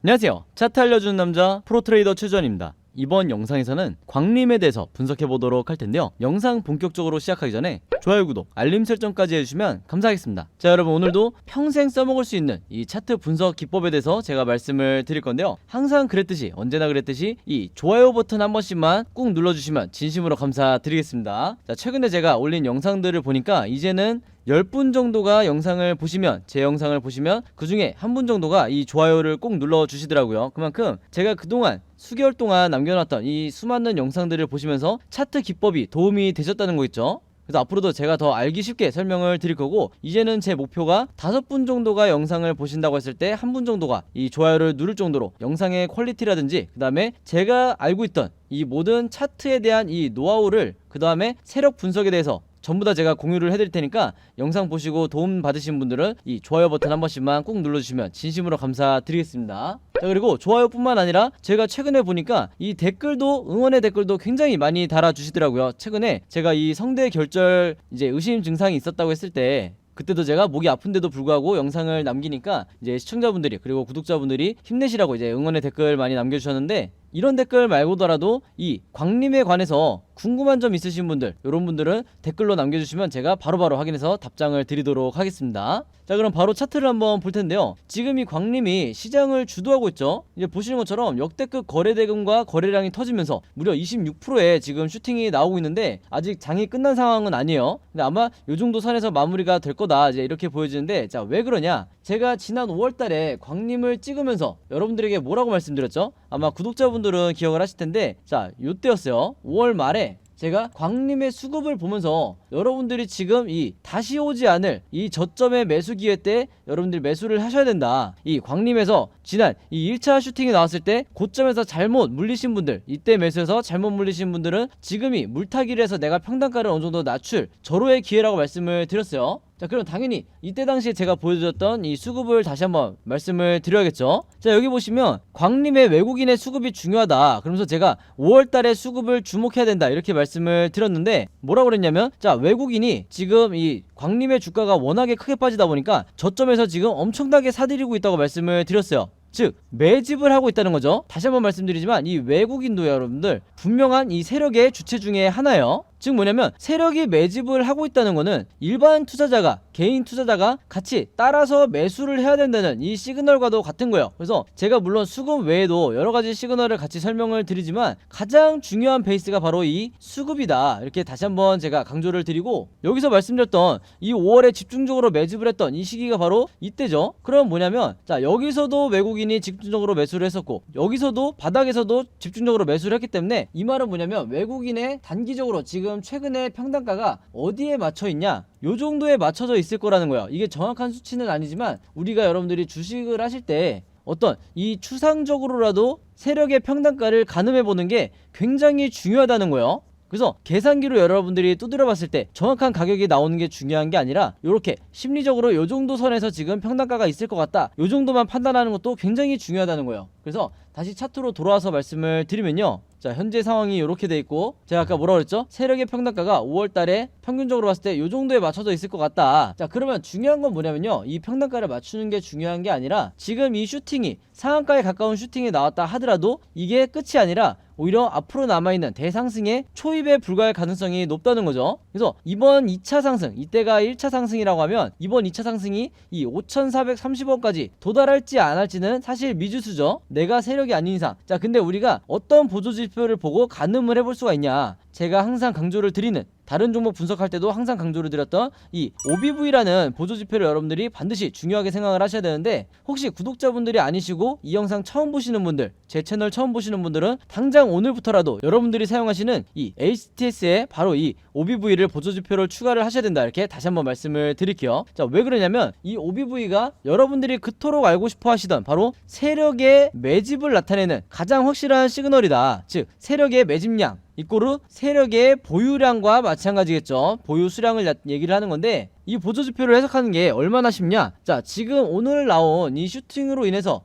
안녕하세요. 차트 알려주는 남자 프로트레이더 최주환입니다. 이번 영상에서는 광림에 대해서 분석해보도록 할 텐데요. 영상 본격적으로 시작하기 전에 좋아요, 구독, 알림 설정까지 해주시면 감사하겠습니다. 자, 여러분, 오늘도 평생 써먹을 수 있는 이 차트 분석 기법에 대해서 제가 말씀을 드릴 건데요. 항상 그랬듯이, 언제나 그랬듯이 이 좋아요 버튼 한 번씩만 꾹 눌러주시면 진심으로 감사드리겠습니다. 자, 최근에 제가 올린 영상들을 보니까 이제는 10분 정도가 영상을 보시면, 제 영상을 보시면 그 중에 한 분 정도가 이 좋아요를 꼭 눌러주시더라고요. 그만큼 제가 그동안 수개월 동안 남겨놨던 이 수많은 영상들을 보시면서 차트 기법이 도움이 되셨다는 거 있죠. 그래서 앞으로도 제가 더 알기 쉽게 설명을 드릴 거고, 이제는 제 목표가 5분 정도가 영상을 보신다고 했을 때 한 분 정도가 이 좋아요를 누를 정도로 영상의 퀄리티라든지, 그 다음에 제가 알고 있던 이 모든 차트에 대한 이 노하우를, 그 다음에 세력 분석에 대해서 전부 다 제가 공유를 해드릴 테니까 영상 보시고 도움 받으신 분들은 이 좋아요 버튼 한 번씩만 꾹 눌러주시면 진심으로 감사드리겠습니다. 자, 그리고 좋아요뿐만 아니라 제가 최근에 보니까 이 댓글도, 응원의 댓글도 굉장히 많이 달아주시더라고요. 최근에 제가 이 성대 결절 이제 의심 증상이 있었다고 했을 때, 그때도 제가 목이 아픈데도 불구하고 영상을 남기니까 이제 시청자분들이, 그리고 구독자분들이 힘내시라고 이제 응원의 댓글 많이 남겨주셨는데, 이런 댓글 말고더라도 이 광림에 관해서 궁금한 점 있으신 분들, 이런 분들은 댓글로 남겨주시면 제가 바로바로 확인해서 답장을 드리도록 하겠습니다. 자, 그럼 바로 차트를 한번 볼 텐데요. 지금 이 광림이 시장을 주도하고 있죠. 이제 보시는 것처럼 역대급 거래대금과 거래량이 터지면서 무려 26%의 지금 슈팅이 나오고 있는데, 아직 장이 끝난 상황은 아니에요. 근데 아마 요 정도 선에서 마무리가 될 거다, 이제 이렇게 보여지는데, 자, 왜 그러냐? 제가 지난 5월달에 광림을 찍으면서 여러분들에게 뭐라고 말씀드렸죠? 아마 구독자분들은 기억을 하실 텐데, 자, 요때였어요. 5월 말에 제가 광림의 수급을 보면서 여러분들이 지금 이 다시 오지 않을 이 저점의 매수 기회 때 여러분들이 매수를 하셔야 된다. 이 광림에서 지난 이 1차 슈팅이 나왔을 때 고점에서 잘못 물리신 분들, 이때 매수해서 잘못 물리신 분들은 지금이 물타기를 해서 내가 평단가를 어느 정도 낮출 절호의 기회라고 말씀을 드렸어요. 자, 그럼 당연히 이때 당시에 제가 보여드렸던 이 수급을 다시 한번 말씀을 드려야겠죠. 자, 여기 보시면 광림의 외국인의 수급이 중요하다, 그러면서 제가 5월달에 수급을 주목해야 된다, 이렇게 말씀을 드렸는데, 뭐라고 그랬냐면, 자, 외국인이 지금 이 광림의 주가가 워낙에 크게 빠지다 보니까 저점에서 지금 엄청나게 사들이고 있다고 말씀을 드렸어요. 즉, 매집을 하고 있다는 거죠. 다시 한번 말씀드리지만 이 외국인도 여러분들 분명한 이 세력의 주체 중에 하나예요. 즉 뭐냐면, 세력이 매집을 하고 있다는 거는 일반 투자자가, 개인 투자자가 같이 따라서 매수를 해야 된다는 이 시그널과도 같은 거예요. 그래서 제가 물론 수급 외에도 여러가지 시그널을 같이 설명을 드리지만 가장 중요한 베이스가 바로 이 수급이다, 이렇게 다시 한번 제가 강조를 드리고, 여기서 말씀드렸던 이 5월에 집중적으로 매집을 했던 이 시기가 바로 이때죠. 그럼 뭐냐면, 자, 여기서도 외국인이 집중적으로 매수를 했었고, 여기서도 바닥에서도 집중적으로 매수를 했기 때문에, 이 말은 뭐냐면 외국인의 단기적으로 지금 최근에 평단가가 어디에 맞춰 있냐, 요 정도에 맞춰져 있을 거라는 거예요. 이게 정확한 수치는 아니지만 우리가 여러분들이 주식을 하실 때 어떤 이 추상적으로라도 세력의 평단가를 가늠해 보는 게 굉장히 중요하다는 거예요. 그래서 계산기로 여러분들이 두드려 봤을 때 정확한 가격이 나오는 게 중요한 게 아니라, 요렇게 심리적으로 요 정도 선에서 지금 평단가가 있을 것 같다, 요 정도만 판단하는 것도 굉장히 중요하다는 거예요. 그래서 다시 차트로 돌아와서 말씀을 드리면요, 자, 현재 상황이 이렇게 돼 있고, 제가 아까 뭐라고 그랬죠? 세력의 평단가가 5월달에 평균적으로 봤을 때 요 정도에 맞춰져 있을 것 같다. 자, 그러면 중요한 건 뭐냐면요, 이 평단가를 맞추는 게 중요한 게 아니라, 지금 이 슈팅이 상한가에 가까운 슈팅이 나왔다 하더라도 이게 끝이 아니라 오히려 앞으로 남아있는 대상승에 초입에 불과할 가능성이 높다는 거죠. 그래서 이번 2차 상승, 이때가 1차 상승이라고 하면 이번 2차 상승이 이 5,430원까지 도달할지 안 할지는 사실 미지수죠. 내가 세력이 아닌 이상. 자, 근데 우리가 어떤 보조지표를 보고 가늠을 해볼 수가 있냐, 제가 항상 강조를 드리는, 다른 종목 분석할 때도 항상 강조를 드렸던 이 OBV라는 보조지표를 여러분들이 반드시 중요하게 생각을 하셔야 되는데, 혹시 구독자분들이 아니시고 이 영상 처음 보시는 분들, 제 채널 처음 보시는 분들은 당장 오늘부터라도 여러분들이 사용하시는 이 HTS에 바로 이 OBV를 보조지표를 추가를 하셔야 된다, 이렇게 다시 한번 말씀을 드릴게요. 자, 왜 그러냐면 이 OBV가 여러분들이 그토록 알고 싶어 하시던 바로 세력의 매집을 나타내는 가장 확실한 시그널이다. 즉, 세력의 매집량 이꼬르 세력의 보유량과 마찬가지겠죠. 보유 수량을 얘기를 하는 건데, 이 보조지표를 해석하는 게 얼마나 쉽냐. 자, 지금 오늘 나온 이 슈팅으로 인해서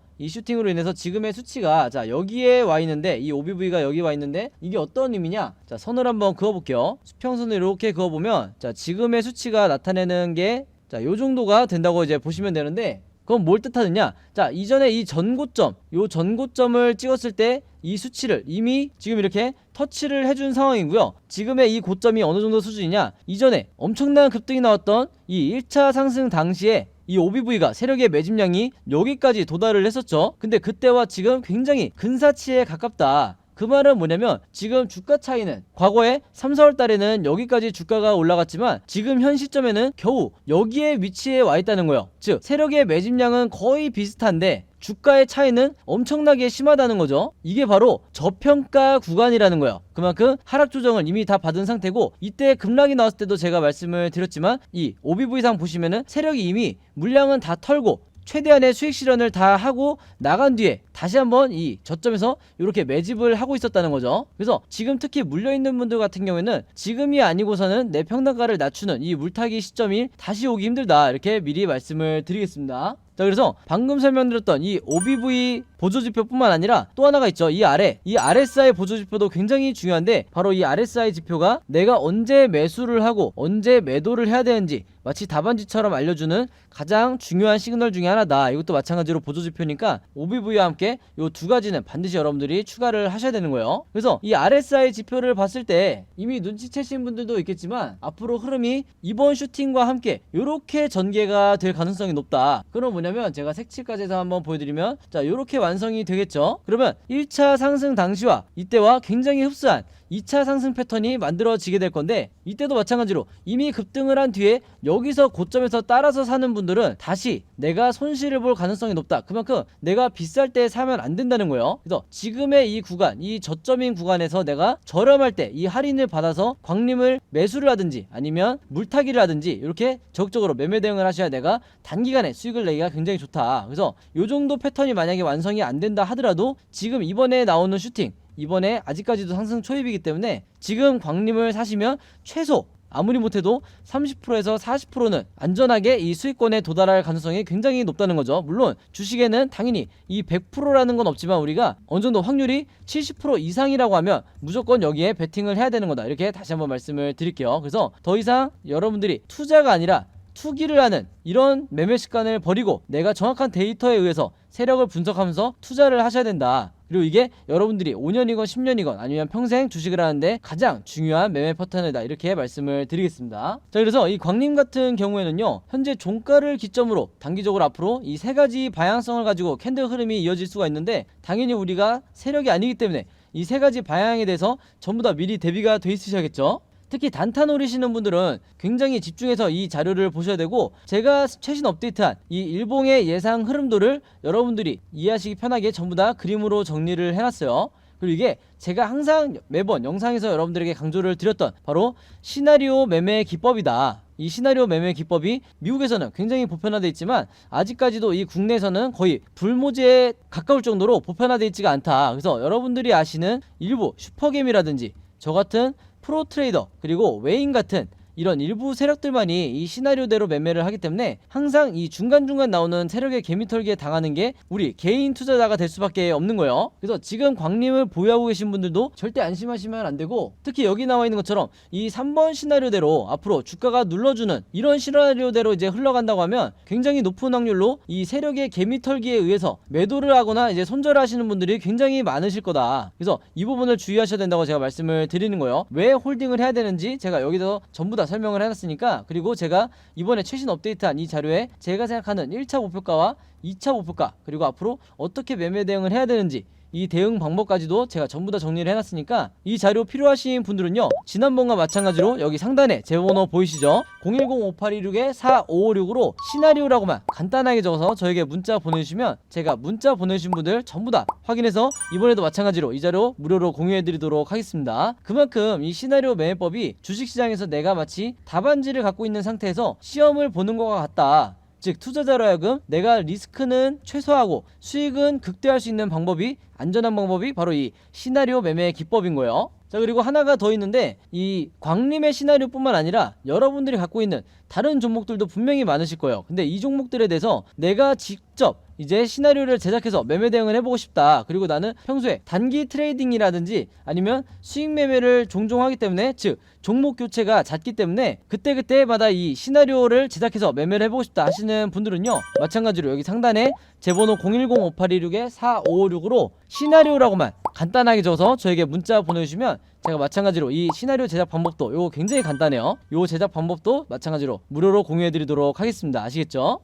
지금의 수치가, 자, 여기에 와 있는데, 이 OBV가 여기 와 있는데, 이게 어떤 의미냐. 자, 선을 한번 그어볼게요. 수평선을 이렇게 그어보면, 자, 지금의 수치가 나타내는 게, 자, 요 정도가 된다고 이제 보시면 되는데, 그건 뭘 뜻하느냐? 자, 이전에 이 전고점, 요 전고점을 찍었을 때 이 수치를 이미 지금 이렇게 터치를 해준 상황이고요. 지금의 이 고점이 어느 정도 수준이냐? 이전에 엄청난 급등이 나왔던 이 1차 상승 당시에 이 OBV가 세력의 매집량이 여기까지 도달을 했었죠. 근데 그때와 지금 굉장히 근사치에 가깝다. 그 말은 뭐냐면 지금 주가 차이는 과거에 3, 4월 달에는 여기까지 주가가 올라갔지만 지금 현 시점에는 겨우 여기에 위치해 와 있다는 거예요. 즉 세력의 매집량은 거의 비슷한데 주가의 차이는 엄청나게 심하다는 거죠. 이게 바로 저평가 구간이라는 거예요. 그만큼 하락 조정을 이미 다 받은 상태고, 이때 급락이 나왔을 때도 제가 말씀을 드렸지만 이 OBV상 보시면은 세력이 이미 물량은 다 털고 최대한의 수익 실현을 다 하고 나간 뒤에 다시 한번 이 저점에서 이렇게 매집을 하고 있었다는 거죠. 그래서 지금 특히 물려있는 분들 같은 경우에는 지금이 아니고서는 내 평단가를 낮추는 이 물타기 시점이 다시 오기 힘들다, 이렇게 미리 말씀을 드리겠습니다. 자, 그래서 방금 설명드렸던 이 OBV 보조지표뿐만 아니라 또 하나가 있죠. 이 아래, 이 RSI 보조지표도 굉장히 중요한데, 바로 이 RSI 지표가 내가 언제 매수를 하고 언제 매도를 해야 되는지 마치 답안지처럼 알려주는 가장 중요한 시그널 중에 하나다. 이것도 마찬가지로 보조지표니까 OBV와 함께 이 두 가지는 반드시 여러분들이 추가를 하셔야 되는 거예요. 그래서 이 RSI 지표를 봤을 때 이미 눈치채신 분들도 있겠지만 앞으로 흐름이 이번 슈팅과 함께 이렇게 전개가 될 가능성이 높다. 그럼 뭐냐면 제가 색칠까지 해서 한번 보여드리면, 자, 이렇게 완성이 되겠죠. 그러면 1차 상승 당시와 이때와 굉장히 흡사한 2차 상승 패턴이 만들어지게 될 건데, 이때도 마찬가지로 이미 급등을 한 뒤에 여기서 고점에서 따라서 사는 분들은 다시 내가 손실을 볼 가능성이 높다. 그만큼 내가 비쌀 때 사면 안 된다는 거예요. 그래서 지금의 이 구간, 이 저점인 구간에서 내가 저렴할 때 이 할인을 받아서 광림을 매수를 하든지 아니면 물타기를 하든지 이렇게 적극적으로 매매 대응을 하셔야 내가 단기간에 수익을 내기가 굉장히 좋다. 그래서 요 정도 패턴이 만약에 완성이 안 된다 하더라도 지금 이번에 나오는 슈팅, 이번에 아직까지도 상승 초입이기 때문에 지금 광림을 사시면 최소 아무리 못해도 30%에서 40%는 안전하게 이 수익권에 도달할 가능성이 굉장히 높다는 거죠. 물론 주식에는 당연히 이 100%라는 건 없지만 우리가 어느 정도 확률이 70% 이상이라고 하면 무조건 여기에 베팅을 해야 되는 거다. 이렇게 다시 한번 말씀을 드릴게요. 그래서 더 이상 여러분들이 투자가 아니라 투기를 하는 이런 매매 습관을 버리고 내가 정확한 데이터에 의해서 세력을 분석하면서 투자를 하셔야 된다. 그리고 이게 여러분들이 5년이건 10년이건 아니면 평생 주식을 하는데 가장 중요한 매매 패턴이다, 이렇게 말씀을 드리겠습니다. 자, 그래서 이 광림 같은 경우에는요, 현재 종가를 기점으로 단기적으로 앞으로 이 세 가지 방향성을 가지고 캔들 흐름이 이어질 수가 있는데, 당연히 우리가 세력이 아니기 때문에 이 세 가지 방향에 대해서 전부 다 미리 대비가 돼 있으셔야겠죠. 특히 단타 노리시는 분들은 굉장히 집중해서 이 자료를 보셔야 되고, 제가 최신 업데이트한 이 일봉의 예상 흐름도를 여러분들이 이해하시기 편하게 전부 다 그림으로 정리를 해놨어요. 그리고 이게 제가 항상 매번 영상에서 여러분들에게 강조를 드렸던 바로 시나리오 매매 기법이다. 이 시나리오 매매 기법이 미국에서는 굉장히 보편화되어 있지만 아직까지도 이 국내에서는 거의 불모지에 가까울 정도로 보편화되어 있지가 않다. 그래서 여러분들이 아시는 일부 슈퍼겜이라든지 저 같은 프로 트레이더 그리고 웨인 같은 이런 일부 세력들만이 이 시나리오대로 매매를 하기 때문에 항상 이 중간중간 나오는 세력의 개미털기에 당하는 게 우리 개인 투자자가 될 수밖에 없는 거예요. 그래서 지금 광림을 보유하고 계신 분들도 절대 안심하시면 안 되고, 특히 여기 나와 있는 것처럼 이 3번 시나리오대로 앞으로 주가가 눌러주는 이런 시나리오대로 이제 흘러간다고 하면 굉장히 높은 확률로 이 세력의 개미털기에 의해서 매도를 하거나 이제 손절을 하시는 분들이 굉장히 많으실 거다. 그래서 이 부분을 주의하셔야 된다고 제가 말씀을 드리는 거예요. 왜 홀딩을 해야 되는지 제가 여기서 전부 다 설명을 해놨으니까, 그리고 제가 이번에 최신 업데이트한 이 자료에 제가 생각하는 1차 목표가와 2차 목표가, 그리고 앞으로 어떻게 매매 대응을 해야 되는지 이 대응 방법까지도 제가 전부 다 정리를 해놨으니까 이 자료 필요하신 분들은요, 지난번과 마찬가지로 여기 상단에 제 번호 보이시죠? 010-5816-4556으로 시나리오라고만 간단하게 적어서 저에게 문자 보내주시면 제가 문자 보내주신 분들 전부 다 확인해서 이번에도 마찬가지로 이 자료 무료로 공유해드리도록 하겠습니다. 그만큼 이 시나리오 매매법이 주식시장에서 내가 마치 답안지를 갖고 있는 상태에서 시험을 보는 것과 같다. 즉 투자자로 하여금 내가 리스크는 최소화하고 수익은 극대화할 수 있는 방법이, 안전한 방법이 바로 이 시나리오 매매 기법인 거예요. 자, 그리고 하나가 더 있는데, 이 광림의 시나리오뿐만 아니라 여러분들이 갖고 있는 다른 종목들도 분명히 많으실 거예요. 근데 이 종목들에 대해서 내가 직접 이제 시나리오를 제작해서 매매 대응을 해보고 싶다, 그리고 나는 평소에 단기 트레이딩이라든지 아니면 수익 매매를 종종 하기 때문에, 즉 종목 교체가 잦기 때문에 그때그때마다 이 시나리오를 제작해서 매매를 해보고 싶다 하시는 분들은요, 마찬가지로 여기 상단에 제 번호 010-5826-4556으로 시나리오라고만 간단하게 적어서 저에게 문자 보내주시면 제가 마찬가지로 이 시나리오 제작 방법도, 요거 굉장히 간단해요, 요 제작 방법도 마찬가지로 무료로 공유해드리도록 하겠습니다. 아시겠죠?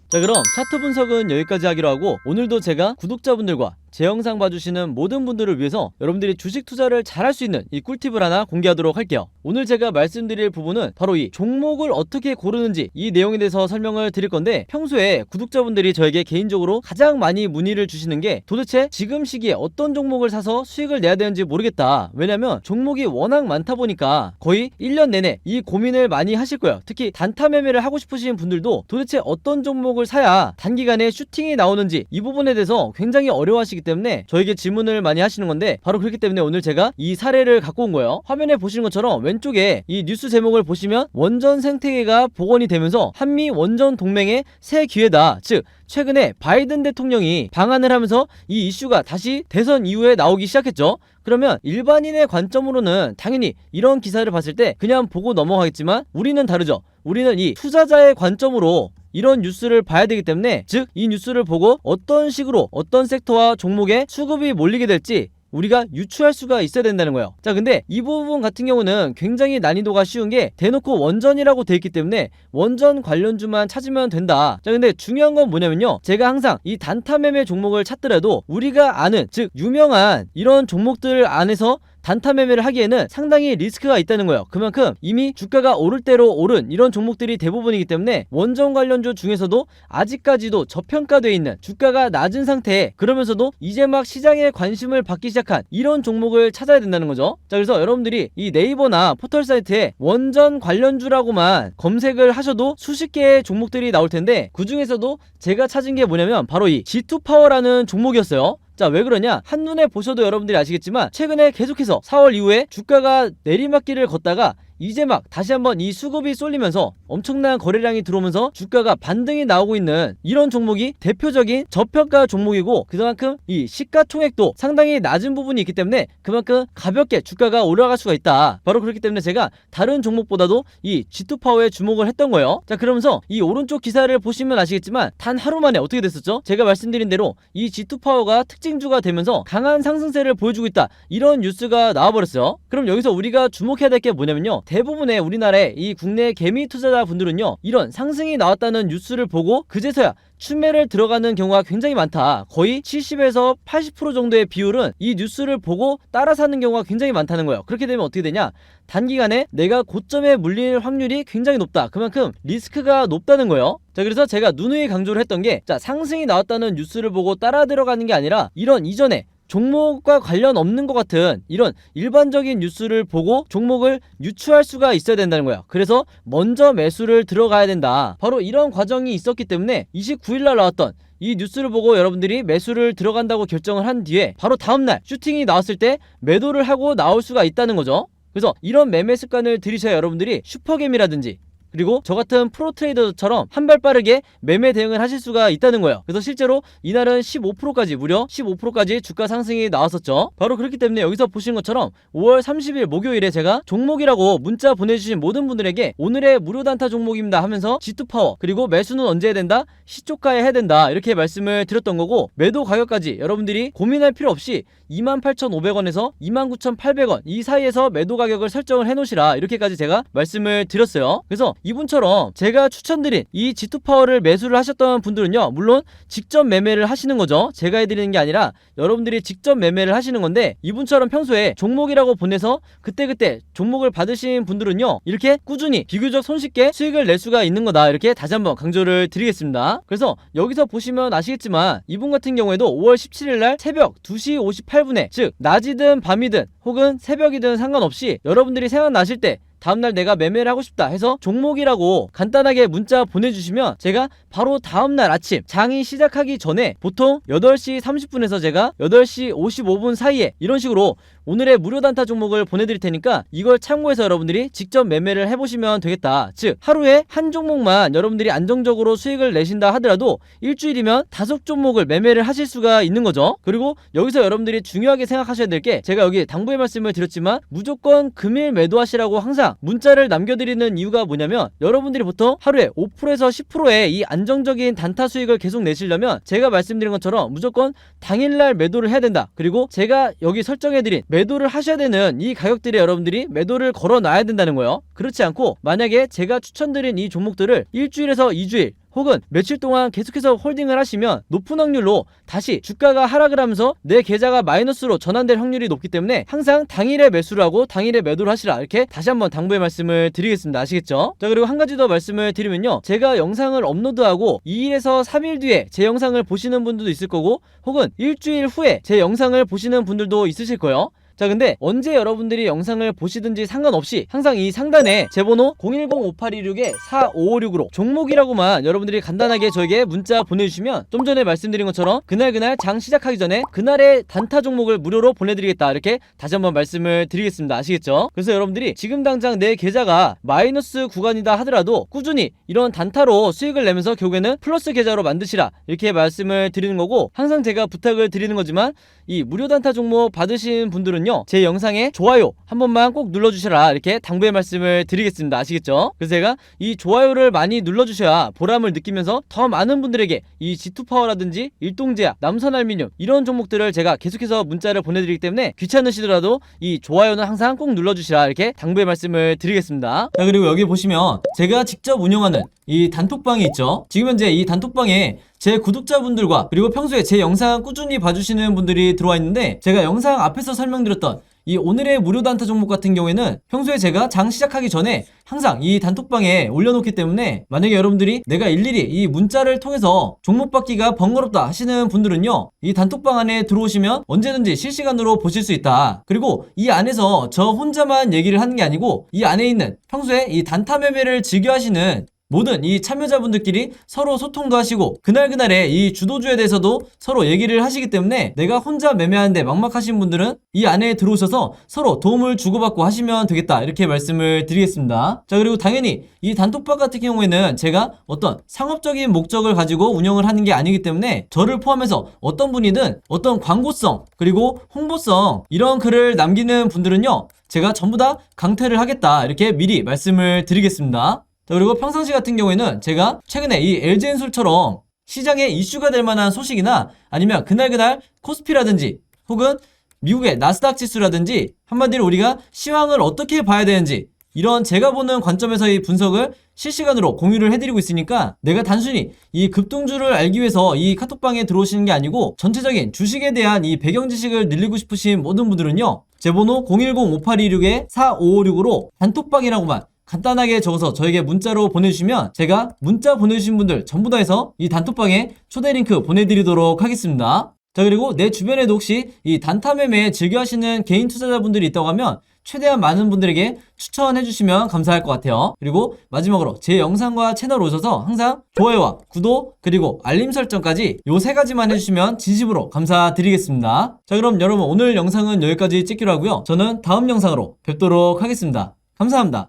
자, 그럼 차트 분석은 여기까지 하기로 하고, 오늘도 제가 구독자분들과 제 영상 봐주시는 모든 분들을 위해서 여러분들이 주식 투자를 잘할 수 있는 이 꿀팁을 하나 공개하도록 할게요. 오늘 제가 말씀드릴 부분은 바로 이 종목을 어떻게 고르는지, 이 내용에 대해서 설명을 드릴 건데, 평소에 구독자분들이 저에게 개인적으로 가장 많이 문의를 주시는 게 도대체 지금 시기에 어떤 종목을 사서 수익을 내야 되는지 모르겠다, 왜냐면 종목이 워낙 많다 보니까 거의 1년 내내 이 고민을 많이 하실 거예요. 특히 단타 매매를 하고 싶으신 분들도 도대체 어떤 종목을 사야 단기간에 슈팅이 나오는지, 이 부분에 대해서 굉장히 어려워하시기 때문에 저에게 질문을 많이 하시는 건데, 바로 그렇기 때문에 오늘 제가 이 사례를 갖고 온 거예요. 화면에 보시는 것처럼 왼쪽에 이 뉴스 제목을 보시면 원전 생태계가 복원이 되면서 한미 원전 동맹의 새 기회다, 즉 최근에 바이든 대통령이 방한을 하면서 이 이슈가 다시 대선 이후에 나오기 시작했죠. 그러면 일반인의 관점으로는 당연히 이런 기사를 봤을 때 그냥 보고 넘어가겠지만, 우리는 다르죠. 우리는 이 투자자의 관점으로 이런 뉴스를 봐야 되기 때문에, 즉 이 뉴스를 보고 어떤 식으로 어떤 섹터와 종목에 수급이 몰리게 될지 우리가 유추할 수가 있어야 된다는 거예요. 자, 근데 이 부분 같은 경우는 굉장히 난이도가 쉬운 게, 대놓고 원전이라고 돼 있기 때문에 원전 관련주만 찾으면 된다. 자, 근데 중요한 건 뭐냐면요, 제가 항상 이 단타 매매 종목을 찾더라도 우리가 아는, 즉 유명한 이런 종목들 안에서 단타 매매를 하기에는 상당히 리스크가 있다는 거예요. 그만큼 이미 주가가 오를 대로 오른 이런 종목들이 대부분이기 때문에, 원전 관련주 중에서도 아직까지도 저평가되어 있는 주가가 낮은 상태에, 그러면서도 이제 막 시장에 관심을 받기 시작한 이런 종목을 찾아야 된다는 거죠. 자, 그래서 여러분들이 이 네이버나 포털 사이트에 원전 관련주라고만 검색을 하셔도 수십 개의 종목들이 나올 텐데, 그 중에서도 제가 찾은 게 뭐냐면 바로 이 G2파워라는 종목이었어요. 자, 왜 그러냐? 한눈에 보셔도 여러분들이 아시겠지만 최근에 계속해서 4월 이후에 주가가 내리막길을 걷다가 이제 막 다시 한번 이 수급이 쏠리면서 엄청난 거래량이 들어오면서 주가가 반등이 나오고 있는 이런 종목이 대표적인 저평가 종목이고, 그만큼 이 시가총액도 상당히 낮은 부분이 있기 때문에 그만큼 가볍게 주가가 올라갈 수가 있다. 바로 그렇기 때문에 제가 다른 종목보다도 이 G2파워에 주목을 했던 거예요. 자, 그러면서 이 오른쪽 기사를 보시면 아시겠지만 단 하루 만에 어떻게 됐었죠? 제가 말씀드린 대로 이 G2파워가 특징주가 되면서 강한 상승세를 보여주고 있다, 이런 뉴스가 나와버렸어요. 그럼 여기서 우리가 주목해야 될 게 뭐냐면요, 대부분의 우리나라의 이 국내 개미 투자자분들은요, 이런 상승이 나왔다는 뉴스를 보고 그제서야 추매를 들어가는 경우가 굉장히 많다. 거의 70에서 80% 정도의 비율은 이 뉴스를 보고 따라 사는 경우가 굉장히 많다는 거예요. 그렇게 되면 어떻게 되냐, 단기간에 내가 고점에 물릴 확률이 굉장히 높다. 그만큼 리스크가 높다는 거예요. 자, 그래서 제가 누누이 강조를 했던 게, 자, 상승이 나왔다는 뉴스를 보고 따라 들어가는 게 아니라 이런 이전에 종목과 관련 없는 것 같은 이런 일반적인 뉴스를 보고 종목을 유추할 수가 있어야 된다는 거야. 그래서 먼저 매수를 들어가야 된다. 바로 이런 과정이 있었기 때문에 29일날 나왔던 이 뉴스를 보고 여러분들이 매수를 들어간다고 결정을 한 뒤에 바로 다음날 슈팅이 나왔을 때 매도를 하고 나올 수가 있다는 거죠. 그래서 이런 매매 습관을 들이셔야 여러분들이 슈퍼겜이라든지 그리고 저같은 프로트레이더처럼 한 발 빠르게 매매 대응을 하실 수가 있다는 거예요. 그래서 실제로 이날은 15%까지 무려 15%까지 주가 상승이 나왔었죠. 바로 그렇기 때문에 여기서 보시는 것처럼 5월 30일 목요일에 제가 종목이라고 문자 보내주신 모든 분들에게 오늘의 무료 단타 종목입니다 하면서 G2파워, 그리고 매수는 언제 해야 된다? 시초가에 해야 된다, 이렇게 말씀을 드렸던 거고, 매도 가격까지 여러분들이 고민할 필요 없이 28,500원에서 29,800원 이 사이에서 매도 가격을 설정을 해놓으시라, 이렇게까지 제가 말씀을 드렸어요. 그래서 이분처럼 제가 추천드린 이 G2파워를 매수를 하셨던 분들은요, 물론 직접 매매를 하시는 거죠. 제가 해드리는 게 아니라 여러분들이 직접 매매를 하시는 건데, 이분처럼 평소에 종목이라고 보내서 그때그때 종목을 받으신 분들은요, 이렇게 꾸준히 비교적 손쉽게 수익을 낼 수가 있는 거다, 이렇게 다시 한번 강조를 드리겠습니다. 그래서 여기서 보시면 아시겠지만 이분 같은 경우에도 5월 17일날 새벽 2시 58분에, 즉 낮이든 밤이든 혹은 새벽이든 상관없이 여러분들이 생각나실 때 다음날 내가 매매를 하고 싶다 해서 종목이라고 간단하게 문자 보내주시면 제가 바로 다음날 아침 장이 시작하기 전에 보통 8시 30분에서 제가 8시 55분 사이에 이런 식으로 오늘의 무료 단타 종목을 보내드릴 테니까 이걸 참고해서 여러분들이 직접 매매를 해보시면 되겠다. 즉 하루에 한 종목만 여러분들이 안정적으로 수익을 내신다 하더라도 일주일이면 5종목을 매매를 하실 수가 있는 거죠. 그리고 여기서 여러분들이 중요하게 생각하셔야 될 게, 제가 여기 당부의 말씀을 드렸지만 무조건 금일 매도하시라고 항상 문자를 남겨드리는 이유가 뭐냐면, 여러분들이 보통 하루에 5%에서 10%의 이 안정적인 단타 수익을 계속 내시려면 제가 말씀드린 것처럼 무조건 당일날 매도를 해야 된다. 그리고 제가 여기 설정해드린 매도를 하셔야 되는 이 가격들에 여러분들이 매도를 걸어 놔야 된다는 거예요. 그렇지 않고 만약에 제가 추천드린 이 종목들을 일주일에서 2주일 혹은 며칠 동안 계속해서 홀딩을 하시면 높은 확률로 다시 주가가 하락을 하면서 내 계좌가 마이너스로 전환될 확률이 높기 때문에 항상 당일에 매수를 하고 당일에 매도를 하시라, 이렇게 다시 한번 당부의 말씀을 드리겠습니다. 아시겠죠? 자, 그리고 한 가지 더 말씀을 드리면요, 제가 영상을 업로드하고 2일에서 3일 뒤에 제 영상을 보시는 분들도 있을 거고 혹은 일주일 후에 제 영상을 보시는 분들도 있으실 거예요. 자, 근데 언제 여러분들이 영상을 보시든지 상관없이 항상 이 상단에 제 번호 010-5826-4556으로 종목이라고만 여러분들이 간단하게 저에게 문자 보내주시면 좀 전에 말씀드린 것처럼 그날 장 시작하기 전에 그날의 단타 종목을 무료로 보내드리겠다, 이렇게 다시 한번 말씀을 드리겠습니다. 아시겠죠? 그래서 여러분들이 지금 당장 내 계좌가 마이너스 구간이다 하더라도 꾸준히 이런 단타로 수익을 내면서 결국에는 플러스 계좌로 만드시라, 이렇게 말씀을 드리는 거고, 항상 제가 부탁을 드리는 거지만 이 무료 단타 종목 받으신 분들은요, 제 영상에 좋아요 한 번만 꼭 눌러주셔라, 이렇게 당부의 말씀을 드리겠습니다. 아시겠죠? 그래서 제가 이 좋아요를 많이 눌러주셔야 보람을 느끼면서 더 많은 분들에게 이 G2파워라든지 일동제약, 남선알미늄 이런 종목들을 제가 계속해서 문자를 보내드리기 때문에 귀찮으시더라도 이 좋아요는 항상 꼭 눌러주시라, 이렇게 당부의 말씀을 드리겠습니다. 자, 그리고 여기 보시면 제가 직접 운영하는 이 단톡방이 있죠. 지금 현재 이 단톡방에 제 구독자분들과 그리고 평소에 제 영상 꾸준히 봐주시는 분들이 들어와 있는데, 제가 영상 앞에서 설명드렸던 이 오늘의 무료 단타 종목 같은 경우에는 평소에 제가 장 시작하기 전에 항상 이 단톡방에 올려놓기 때문에 만약에 여러분들이 내가 일일이 이 문자를 통해서 종목 받기가 번거롭다 하시는 분들은요, 이 단톡방 안에 들어오시면 언제든지 실시간으로 보실 수 있다. 그리고 이 안에서 저 혼자만 얘기를 하는 게 아니고 이 안에 있는 평소에 이 단타 매매를 즐겨 하시는 모든 이 참여자분들끼리 서로 소통도 하시고 그날그날의 이 주도주에 대해서도 서로 얘기를 하시기 때문에 내가 혼자 매매하는데 막막하신 분들은 이 안에 들어오셔서 서로 도움을 주고받고 하시면 되겠다, 이렇게 말씀을 드리겠습니다. 자, 그리고 당연히 이 단톡방 같은 경우에는 제가 어떤 상업적인 목적을 가지고 운영을 하는 게 아니기 때문에 저를 포함해서 어떤 분이든 어떤 광고성 그리고 홍보성 이런 글을 남기는 분들은요, 제가 전부 다 강퇴를 하겠다, 이렇게 미리 말씀을 드리겠습니다. 자, 그리고 평상시 같은 경우에는 제가 최근에 이 LG엔솔처럼 시장에 이슈가 될 만한 소식이나 아니면 그날 코스피라든지 혹은 미국의 나스닥 지수라든지 한마디로 우리가 시황을 어떻게 봐야 되는지 이런 제가 보는 관점에서의 분석을 실시간으로 공유를 해드리고 있으니까 내가 단순히 이 급등주를 알기 위해서 이 카톡방에 들어오시는 게 아니고 전체적인 주식에 대한 이 배경 지식을 늘리고 싶으신 모든 분들은요, 제 번호 010-5826-4556으로 단톡방이라고만 간단하게 적어서 저에게 문자로 보내주시면 제가 문자 보내주신 분들 전부 다 해서 이 단톡방에 초대 링크 보내드리도록 하겠습니다. 자, 그리고 내 주변에도 혹시 이 단타 매매 즐겨 하시는 개인 투자자분들이 있다고 하면 최대한 많은 분들에게 추천해 주시면 감사할 것 같아요. 그리고 마지막으로 제 영상과 채널 오셔서 항상 좋아요와 구독 그리고 알림 설정까지 요 3가지만 해주시면 진심으로 감사드리겠습니다. 자, 그럼 여러분 오늘 영상은 여기까지 찍기로 하고요. 저는 다음 영상으로 뵙도록 하겠습니다. 감사합니다.